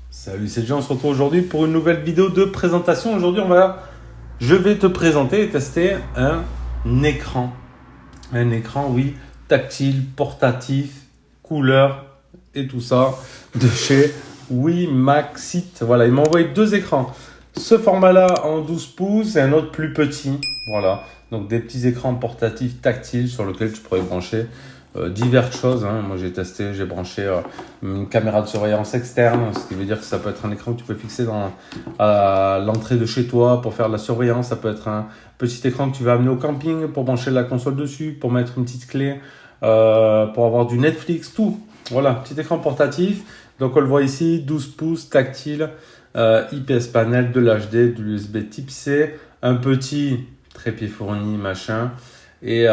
Salut, c'est Jean, on se retrouve aujourd'hui pour une nouvelle vidéo de présentation. Aujourd'hui, je vais te présenter et tester un écran. Un écran, oui, tactile, portatif, couleur et tout ça de chez WiMaxit. Voilà, il m'a envoyé deux écrans. Ce format-là en 12 pouces et un autre plus petit. Voilà, donc des petits écrans portatifs tactiles sur lesquels tu pourrais brancher diverses choses. Moi, j'ai testé, j'ai branché une caméra de surveillance externe, ce qui veut dire que ça peut être un écran que tu peux fixer à l'entrée de chez toi pour faire de la surveillance. Ça peut être un petit écran que tu vas amener au camping pour brancher la console dessus, pour mettre une petite clé, pour avoir du Netflix, tout. Voilà, petit écran portatif. Donc, on le voit ici, 12 pouces, tactile, IPS panel, de l'HD, de l'USB type C, un petit trépied fourni, machin, et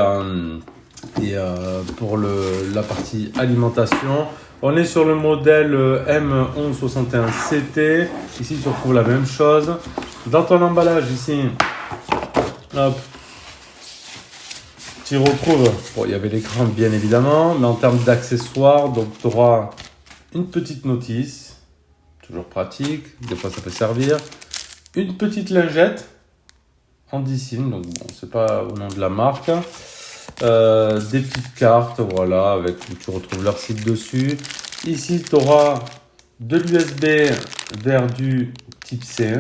pour la partie alimentation, on est sur le modèle M1161CT. Ici, tu retrouves la même chose. Dans ton emballage, ici, hop, tu retrouves, bon, il y avait l'écran bien évidemment, mais en termes d'accessoires, donc tu auras une petite notice, toujours pratique, des fois ça peut servir, une petite lingette en 10 signes, donc bon, c'est pas au nom de la marque. Des petites cartes, voilà, avec où tu retrouves leur site dessus. Ici, tu auras de l'USB vers du type C,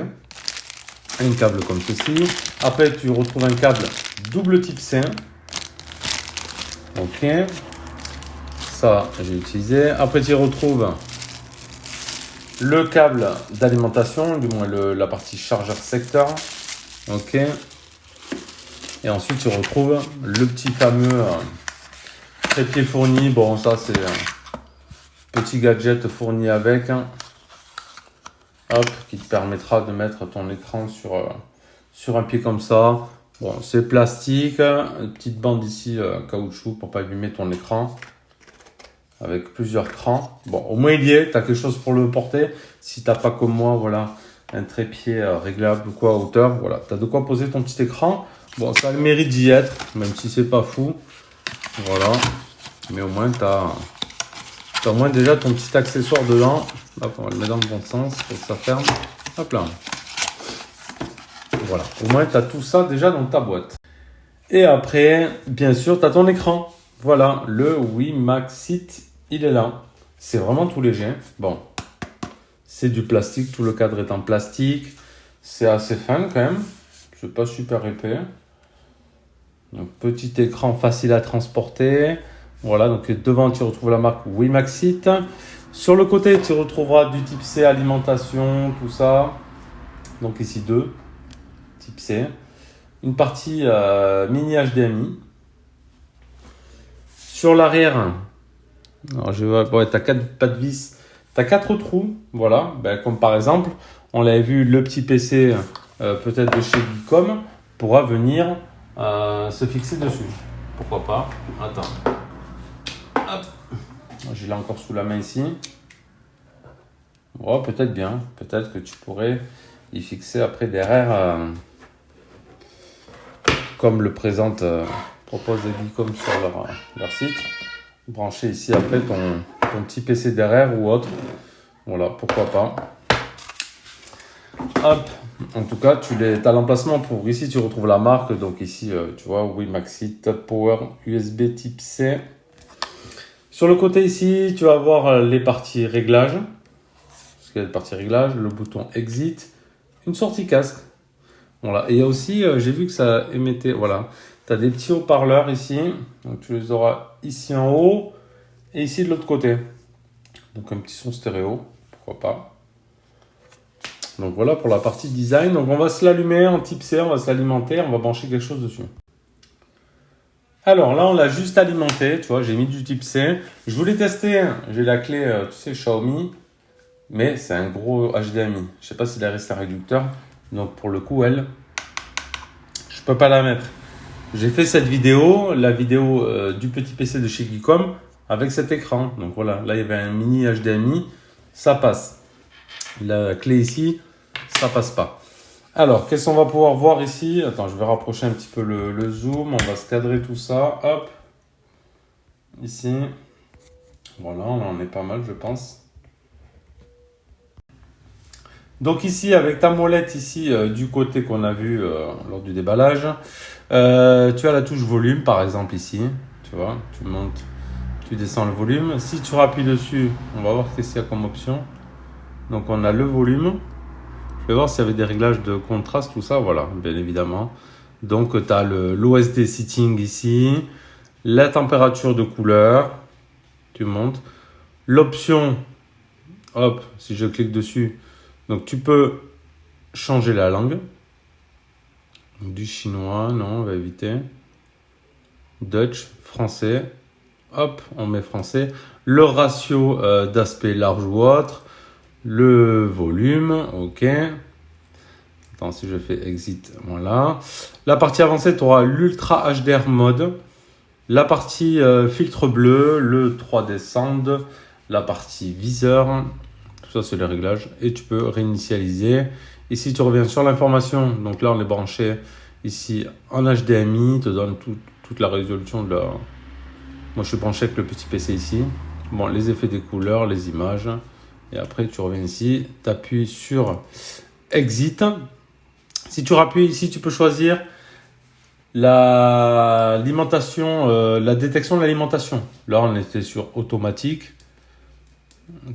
un câble comme ceci. Après, tu retrouves un câble double type C. Ok, ça j'ai utilisé. Après, tu retrouves le câble d'alimentation, du moins la partie chargeur secteur. Ok. Et ensuite, tu retrouves le petit fameux trépied fourni. Bon, ça, c'est un petit gadget fourni avec. Hop, qui te permettra de mettre ton écran sur un pied comme ça. Bon, c'est plastique. Une petite bande ici, caoutchouc, pour pas abîmer ton écran. Avec plusieurs crans. Bon, au moins, il y est. Tu as quelque chose pour le porter. Si tu n'as pas comme moi, voilà, un trépied réglable ou quoi à hauteur. Voilà, tu as de quoi poser ton petit écran. Bon, ça a le mérite d'y être, même si c'est pas fou. Voilà. Mais au moins, tu as au moins déjà ton petit accessoire dedans. Hop, on va le mettre dans le bon sens pour que ça ferme. Hop là. Voilà. Au moins, tu as tout ça déjà dans ta boîte. Et après, bien sûr, tu as ton écran. Voilà. Le WiMaxit, il est là. C'est vraiment tout léger. Bon. C'est du plastique. Tout le cadre est en plastique. C'est assez fin quand même. C'est pas super épais. Donc, petit écran facile à transporter. Voilà, donc devant, tu retrouves la marque WiMaxit. Sur le côté, tu retrouveras du type C, alimentation, tout ça. Donc ici, 2, type C. Une partie mini HDMI. Sur l'arrière, alors tu as 4 pas de vis. Tu as 4 trous, voilà. Ben, comme par exemple, on l'avait vu, le petit PC, peut-être de chez Geekom, pourra venir se fixer dessus. Pourquoi pas? Attends. Hop. J'ai là encore sous la main ici. Oh, peut-être bien. Peut-être que tu pourrais y fixer après derrière, comme le propose Geekom sur leur site. Brancher ici après ton petit PC derrière ou autre. Voilà, pourquoi pas. Hop. En tout cas, tu as l'emplacement pour ici, tu retrouves la marque. Donc ici, tu vois, WiMaxit Power USB type C. Sur le côté ici, tu vas avoir les parties réglages. Parce qu'il y a des parties réglages, le bouton Exit, une sortie casque. Voilà. Et il y a aussi, j'ai vu que ça émettait, voilà. Tu as des petits haut-parleurs ici. Donc tu les auras ici en haut et ici de l'autre côté. Donc un petit son stéréo, pourquoi pas. Donc voilà pour la partie design. Donc on va se l'allumer en type C, on va se l'alimenter, on va brancher quelque chose dessus. Alors là, on l'a juste alimenté, tu vois, j'ai mis du type C. Je voulais tester, j'ai la clé, tu sais, Xiaomi, mais c'est un gros HDMI. Je sais pas s'il reste un réducteur. Donc pour le coup, je peux pas la mettre. J'ai fait cette vidéo, la vidéo du petit PC de chez Geekom avec cet écran. Donc voilà, là il y avait un mini HDMI, ça passe. La clé ici, ça passe pas. Alors, qu'est-ce qu'on va pouvoir voir ici? Attends, je vais rapprocher un petit peu le zoom. On va se cadrer tout ça. Hop. Ici. Voilà, là, on est pas mal, je pense. Donc ici, avec ta molette ici, du côté qu'on a vu lors du déballage, tu as la touche volume, par exemple, ici. Tu vois, tu montes, tu descends le volume. Si tu rappuies dessus, on va voir qu'est-ce qu'il y a comme option. Donc on a le volume. Je vais voir s'il y avait des réglages de contraste, tout ça, voilà, bien évidemment. Donc tu as l'OSD Setting ici, la température de couleur, tu montes. L'option, hop, si je clique dessus, donc tu peux changer la langue. Du chinois, non, on va éviter. Dutch, français, hop, on met français. Le ratio d'aspect large ou autre. Le volume, ok. Attends, si je fais exit, voilà. La partie avancée, tu auras l'Ultra HDR mode. La partie filtre bleu, le 3D Sound, la partie viseur. Tout ça, c'est les réglages. Et tu peux réinitialiser. Ici, tu reviens sur l'information. Donc là, on est branché ici en HDMI. Te donne toute la résolution de la... Moi, je suis branché avec le petit PC ici. Bon, les effets des couleurs, les images. Et après, tu reviens ici, tu appuies sur Exit. Si tu rappuies ici, tu peux choisir l'alimentation, la détection de l'alimentation. Là, on était sur automatique.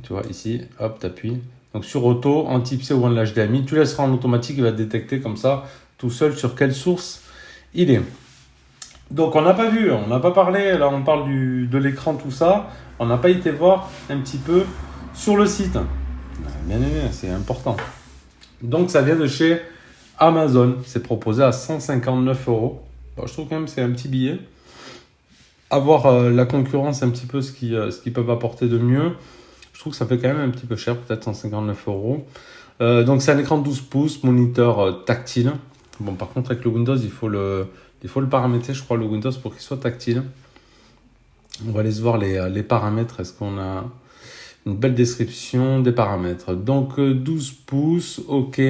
Tu vois, ici, hop, tu appuies. Donc, sur auto, en type C ou en HDMI, tu laisseras en automatique, il va détecter comme ça, tout seul, sur quelle source il est. Donc, on n'a pas vu, on n'a pas parlé. Là, on parle de l'écran, tout ça. On n'a pas été voir un petit peu sur le site. Bien aimé, c'est important. Donc ça vient de chez Amazon. C'est proposé à 159 €. Bon, je trouve quand même que c'est un petit billet. Avoir la concurrence, un petit peu ce qu'ils peuvent apporter de mieux. Je trouve que ça fait quand même un petit peu cher, peut-être 159 €. Donc c'est un écran de 12 pouces, moniteur tactile. Bon, par contre avec le Windows, il faut le paramétrer, je crois, le Windows pour qu'il soit tactile. On va aller se voir les paramètres. Est-ce qu'on a une belle description des paramètres? Donc 12 pouces, ok.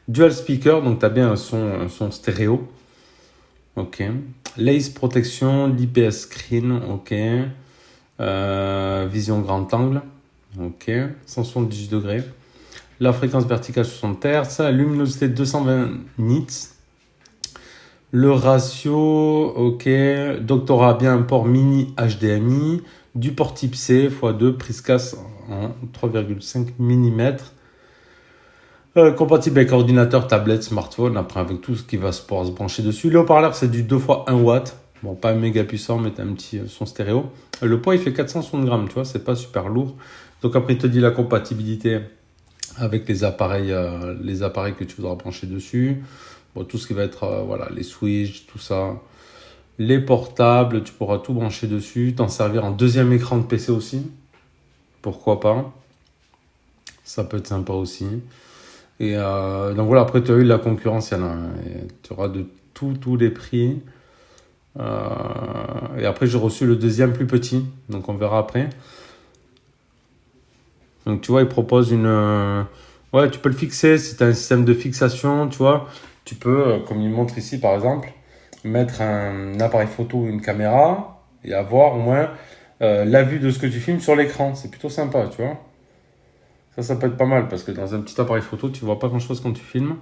Dual speaker, donc tu as bien un son stéréo. Ok. Lace protection, l'IPS screen, ok. Vision grand angle, ok. 178 degrés. La fréquence verticale 60 Hz. La luminosité 220 nits. Le ratio, ok. Donc tu auras bien un port mini HDMI. Du port type C x2, prise casse en 3,5 mm. Compatible avec ordinateur, tablette, smartphone, après avec tout ce qui va pouvoir se brancher dessus. Le haut-parleur, c'est du 2 x 1 watt. Bon, pas méga puissant, mais t'as un petit son stéréo. Le poids, il fait 460 grammes, tu vois, c'est pas super lourd. Donc après, il te dit la compatibilité avec les appareils que tu voudras brancher dessus. Bon, tout ce qui va être, voilà, les switches, tout ça. Les portables, tu pourras tout brancher dessus, t'en servir en deuxième écran de PC aussi. Pourquoi pas? Ça peut être sympa aussi. Et donc voilà, après tu as eu la concurrence, il y en a. Tu auras de tous les prix. Et après j'ai reçu le deuxième plus petit, donc on verra après. Donc tu vois, il propose une... Ouais, tu peux le fixer si tu as un système de fixation, tu vois. Tu peux, comme il montre ici par exemple, mettre un appareil photo ou une caméra et avoir au moins la vue de ce que tu filmes sur l'écran. C'est plutôt sympa, tu vois. Ça peut être pas mal parce que dans un petit appareil photo, tu vois pas grand-chose quand tu filmes.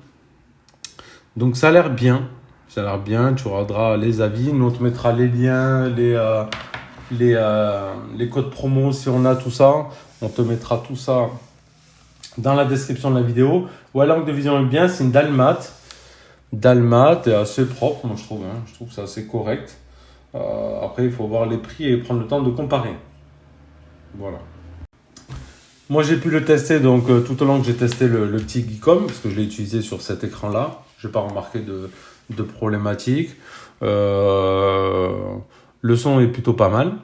Donc ça a l'air bien. Ça a l'air bien. Tu regarderas les avis. Nous, on te mettra les liens, les codes promo si on a tout ça. On te mettra tout ça dans la description de la vidéo. Ouais, l'angle de vision est bien. C'est une Dalmat. Dalmat est assez propre, moi je trouve. Je trouve que c'est assez correct. Après, il faut voir les prix et prendre le temps de comparer. Voilà. Moi, j'ai pu le tester, donc tout au long que j'ai testé le petit Geekom, parce que je l'ai utilisé sur cet écran-là. Je n'ai pas remarqué de problématique. Le son est plutôt pas mal.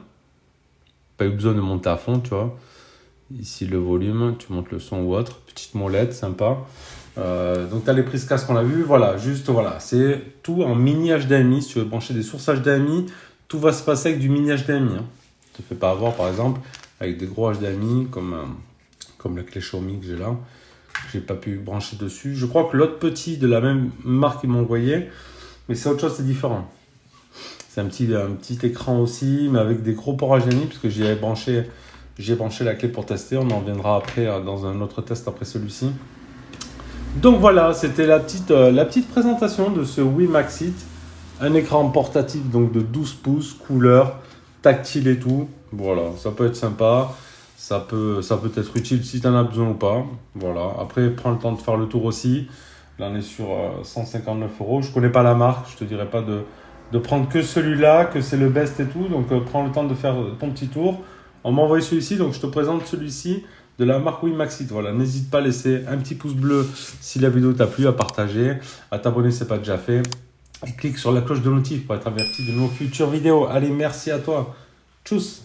Pas eu besoin de monter à fond, tu vois. Ici, le volume, tu montes le son ou autre. Petite molette, sympa. Donc, tu as les prises casque qu'on a vu. Voilà, juste, voilà. C'est tout en mini HDMI. Si tu veux brancher des sources HDMI, tout va se passer avec du mini HDMI. Ne te fais pas avoir, par exemple, avec des gros HDMI comme la clé Xiaomi que j'ai là. j'ai pas pu brancher dessus. Je crois que l'autre petit de la même marque qu'ils m'ont envoyé, mais c'est autre chose, c'est différent. C'est un petit écran aussi, mais avec des gros ports HDMI, parce que j'ai branché la clé pour tester. On en reviendra après dans un autre test après celui-ci. Donc voilà, c'était la petite présentation de ce Wii Maxit. Un écran portatif donc de 12 pouces, couleur, tactile et tout. Voilà, ça peut être sympa. Ça peut être utile si tu en as besoin ou pas. Voilà, après prends le temps de faire le tour aussi. Là on est sur 159 €. Je connais pas la marque, je te dirais pas de prendre que celui-là, que c'est le best et tout. Donc prends le temps de faire ton petit tour. On m'a envoyé celui-ci, donc je te présente celui-ci de la marque Wii Maxit. Voilà, n'hésite pas à laisser un petit pouce bleu si la vidéo t'a plu, à partager, à t'abonner si ce n'est pas déjà fait. Et clique sur la cloche de notif pour être averti de nos futures vidéos. Allez, merci à toi. Tchuss!